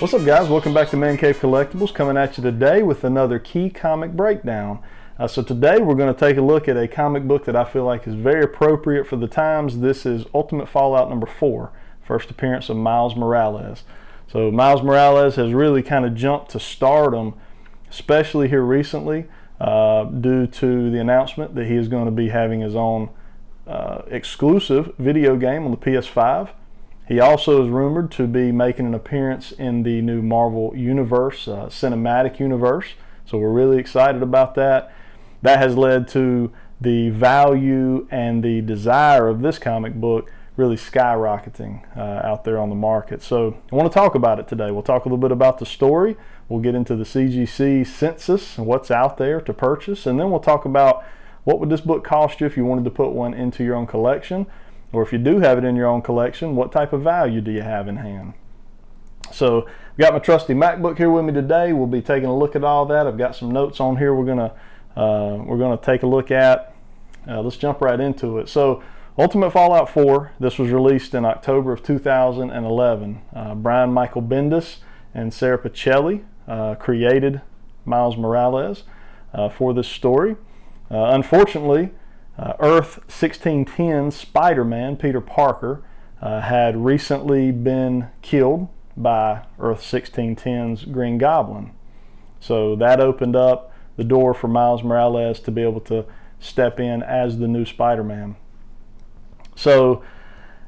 What's up, guys? Welcome back to Man Cave Collectibles, coming at you today with another key comic breakdown. So today we're going to take a look at a comic book that I feel like is very appropriate for the times. This is Ultimate Fallout number 4, first appearance of Miles Morales. So Miles Morales has really kind of jumped to stardom, especially here recently, due to the announcement that he is going to be having his own exclusive video game on the PS5. He also is rumored to be making an appearance in the new Marvel Universe, cinematic universe. So we're really excited about that. That has led to the value and the desire of this comic book really skyrocketing out there on the market. So I want to talk about it today. We'll talk a little bit about the story. We'll get into the CGC census and what's out there to purchase. And then we'll talk about what would this book cost you if you wanted to put one into your own collection. Or if you do have it in your own collection, what type of value do you have in hand? So I've got my trusty MacBook here with me today. We'll be taking a look at all that. I've got some notes on here we're gonna take a look at. Let's jump right into it. So Ultimate Fallout 4, this was released in October of 2011. Brian Michael Bendis and Sarah Pichelli created Miles Morales for this story. Unfortunately, Earth 1610 Spider-Man, Peter Parker, had recently been killed by Earth 1610's Green Goblin. So that opened up the door for Miles Morales to be able to step in as the new Spider-Man. So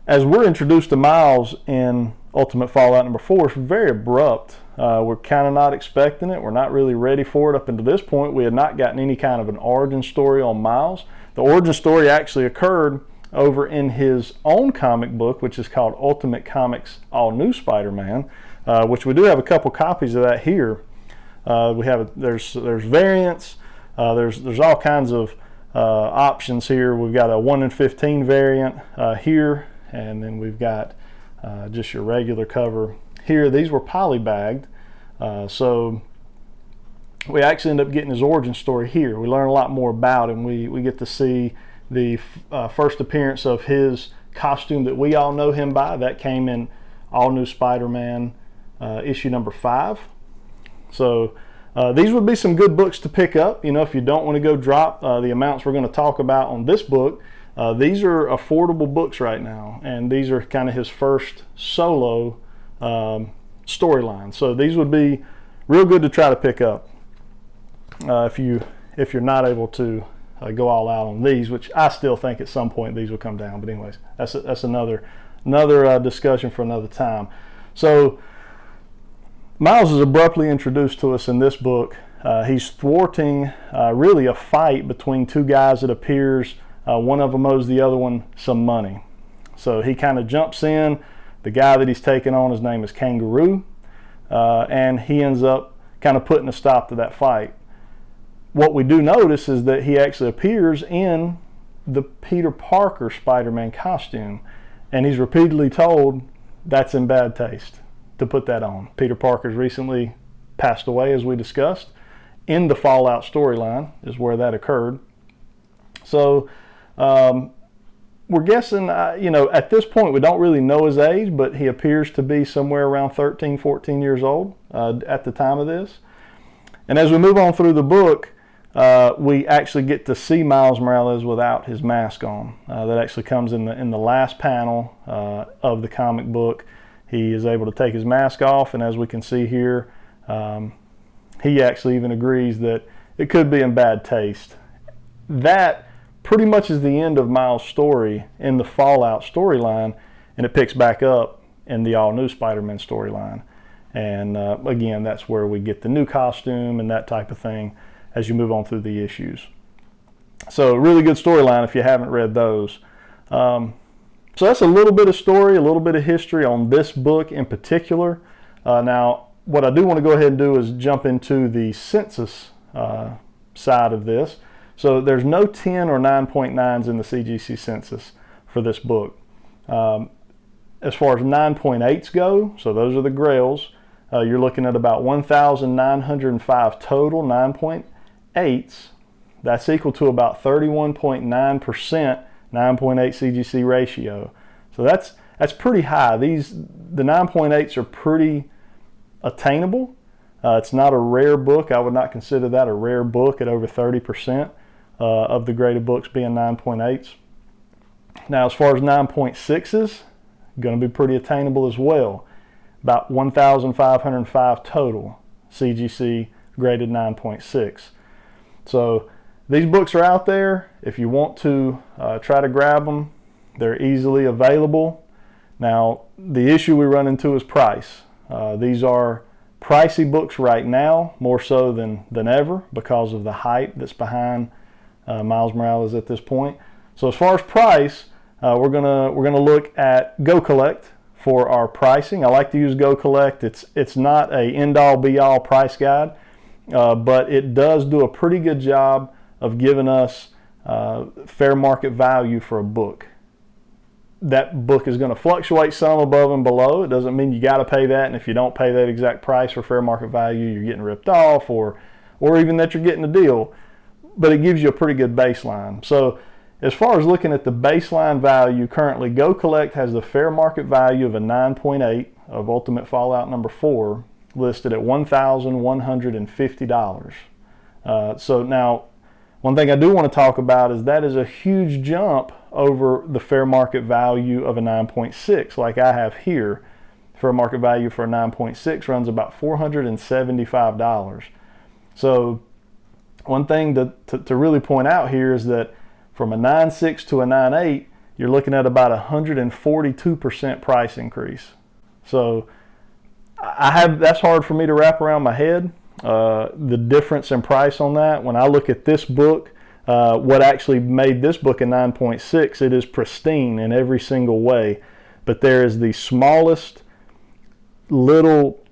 as we're introduced to Miles in Ultimate Fallout number 4, it's very abrupt. We're kind of not expecting it. We're not really ready for it. Up until this point, we had not gotten any kind of an origin story on Miles. The origin story actually occurred over in his own comic book, which is called Ultimate Comics All New Spider-Man, which we do have a couple copies of that here. There's variants. There's all kinds of options here. We've got a 1 in 15 variant here, and then we've got just your regular cover here. These were polybagged, so we actually end up getting his origin story here. We learn a lot more about him. We get to see the first appearance of his costume that we all know him by. That came in All New Spider-Man issue number 5. So these would be some good books to pick up. You know, if you don't want to go drop the amounts we're going to talk about on this book, these are affordable books right now, and these are kind of his first solo storyline. So these would be real good to try to pick up if you're not able to go all out on these, which I still think at some point these will come down. But anyways, that's another discussion for another time. So Miles is abruptly introduced to us in this book. He's thwarting really a fight between two guys. It appears one of them owes the other one some money. So he kind of jumps in. The guy that he's taking on, his name is Kangaroo, and he ends up kind of putting a stop to that fight. What we do notice is that he actually appears in the Peter Parker Spider-Man costume, and he's repeatedly told that's in bad taste to put that on. Peter Parker's recently passed away, as we discussed. In the Fallout storyline is where that occurred. So we're guessing, at this point we don't really know his age, but he appears to be somewhere around 13, 14 years old at the time of this. And as we move on through the book, we actually get to see Miles Morales without his mask on. That actually comes in the last panel of the comic book. He is able to take his mask off, and as we can see here, he actually even agrees that it could be in bad taste. That pretty much is the end of Miles' story in the Fallout storyline, and it picks back up in the all-new Spider-Man storyline. And again, that's where we get the new costume and that type of thing as you move on through the issues. So really good storyline if you haven't read those. So that's a little bit of story, a little bit of history on this book in particular. Now, what I do want to go ahead and do is jump into the census side of this. So there's no 10 or 9.9s in the CGC census for this book. As far as 9.8s go, so those are the grails, you're looking at about 1,905 total 9.8s. That's equal to about 31.9% 9.8 CGC ratio. So that's pretty high. The 9.8s are pretty attainable. It's not a rare book. I would not consider that a rare book at over 30% of the graded books being 9.8s. Now, as far as 9.6s, going to be pretty attainable as well. About 1,505 total CGC graded 9.6. So these books are out there. If you want to try to grab them, they're easily available. Now, the issue we run into is price. These are pricey books right now, more so than ever, because of the hype that's behind Miles Morales at this point. So as far as price, we're gonna look at Go Collect for our pricing. I like to use Go Collect. It's not a end-all be-all price guide, but it does do a pretty good job of giving us fair market value for a book. That book is going to fluctuate some above and below. It doesn't mean you got to pay that, and if you don't pay that exact price for fair market value, you're getting ripped off, or even that you're getting a deal. But it gives you a pretty good baseline. So as far as looking at the baseline value, currently Go Collect has the fair market value of a 9.8 of Ultimate Fallout number 4 listed at $1,150. So now, one thing I do want to talk about is that is a huge jump over the fair market value of a 9.6 like I have here. Fair market value for a 9.6 runs about $475. So one thing to really point out here is that from a 9.6 to a 9.8, you're looking at about 142% price increase. So that's hard for me to wrap around my head. The difference in price on that. When I look at this book, what actually made this book a 9.6, it is pristine in every single way. But there is the smallest little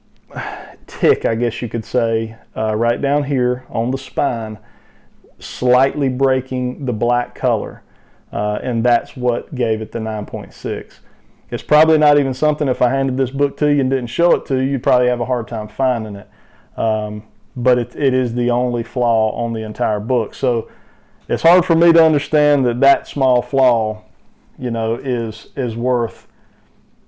tick, I guess you could say, right down here on the spine, slightly breaking the black color. And that's what gave it the 9.6. It's probably not even something, if I handed this book to you and didn't show it to you, you'd probably have a hard time finding it. But it is the only flaw on the entire book. So it's hard for me to understand that small flaw, is worth,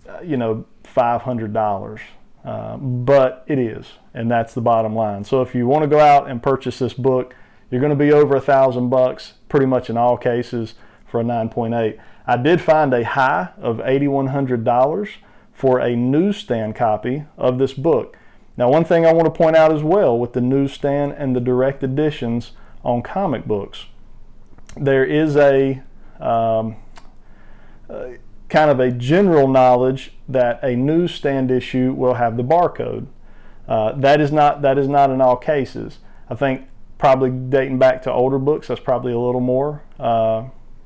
$500. But it is, and that's the bottom line. So if you want to go out and purchase this book, you're going to be over $1,000 pretty much in all cases for a 9.8. I did find a high of $8,100 for a newsstand copy of this book. Now, one thing I want to point out as well with the newsstand and the direct editions on comic books, there is a kind of a general knowledge that a newsstand issue will have the barcode. That is not in all cases. I think probably dating back to older books, that's probably a little more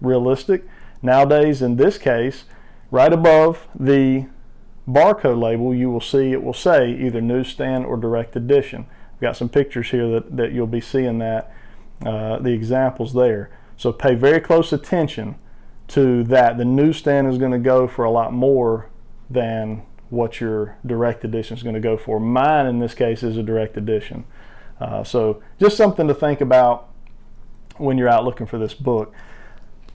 realistic. Nowadays, in this case, right above the barcode label, you will see it will say either newsstand or direct edition. I've got some pictures here that you'll be seeing that, the examples there. So pay very close attention to that. The newsstand is going to go for a lot more than what your direct edition is going to go for. Mine, in this case, is a direct edition. So just something to think about when you're out looking for this book.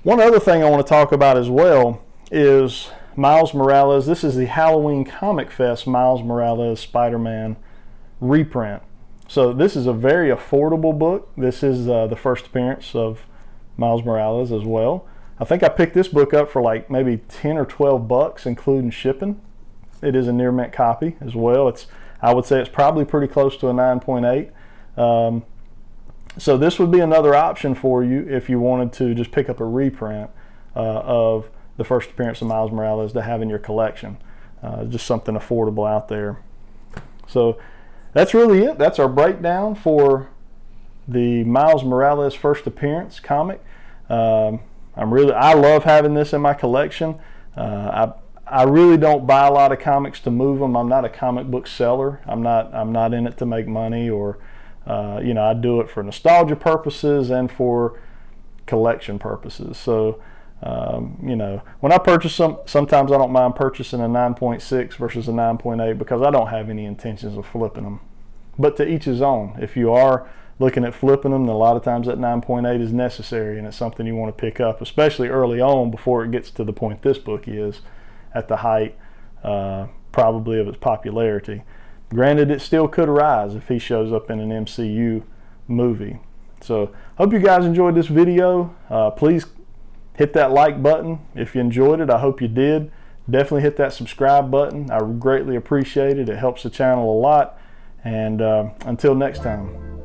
One other thing I want to talk about as well is Miles Morales. This is the Halloween Comic Fest Miles Morales Spider-Man reprint. So this is a very affordable book. This is the first appearance of Miles Morales as well. I think I picked this book up for like maybe 10 or 12 bucks, including shipping. It is a near mint copy as well. I would say it's probably pretty close to a 9.8. So this would be another option for you if you wanted to just pick up a reprint of the first appearance of Miles Morales to have in your collection. Just something affordable out there. So that's really it. That's our breakdown for the Miles Morales first appearance comic. I love having this in my collection. I really don't buy a lot of comics to move them. I'm not a comic book seller. I'm not in it to make money, or I do it for nostalgia purposes and for collection purposes. So when I purchase some, sometimes I don't mind purchasing a 9.6 versus a 9.8 because I don't have any intentions of flipping them. But to each his own. If you are looking at flipping them, then a lot of times that 9.8 is necessary, and it's something you want to pick up, especially early on before it gets to the point this book is at the height probably of its popularity. Granted, it still could arise if he shows up in an MCU movie. So hope you guys enjoyed this video. Please hit that like button if you enjoyed it. I hope you did. Definitely hit that subscribe button. I greatly appreciate it. It helps the channel a lot. And until next time.